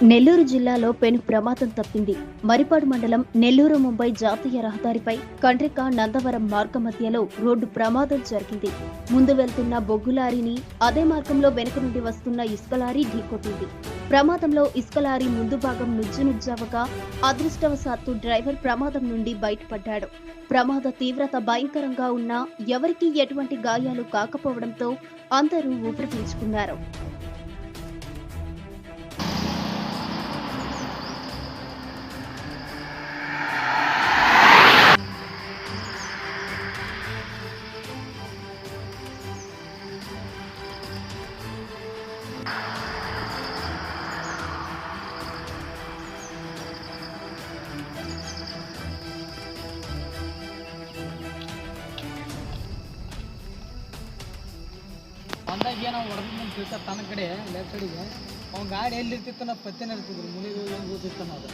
నెల్లూరు జిల్లాలో పెను ప్రమాదం తప్పింది. మరిపాడు మండలం నెల్లూరు ముంబై జాతీయ రహదారిపై కండ్రిక నందవరం మార్గ మధ్యలో రోడ్డు ప్రమాదం జరిగింది. ముందు వెళ్తున్న బొగ్గు లారీని అదే మార్గంలో వెనుక నుండి వస్తున్న ఇసుక లారీ ఢీకొట్టింది. ప్రమాదంలో ఇసుక లారీ ముందు భాగం నుజ్జునుజ్జావగా అదృష్టవశాత్తు డ్రైవర్ ప్రమాదం నుండి బయటపడ్డాడు. ప్రమాద తీవ్రత భయంకరంగా ఉన్నా ఎవరికీ ఎటువంటి గాయాలు కాకపోవడంతో అందరూ ఊపిరి పీల్చుకున్నారు. ಅಂದಾಗೆ ನಾವು ಹೊಡೆದ್ ತಿಳ್ಸ ತನ್ನ ಕಡೆ ಲೆಫ್ಟ್ ಸೈಡಿಗೆ ಅವ್ನ ಗಾಡಿ ಎಲ್ಲಿರ್ತಿತ್ತು ನಾವು ಪತ್ತೆ ನಡ್ತಿದ್ರು ಮುನಿ ಹೋಗಿ ಗೊತ್ತಿತ್ತು ನಾವು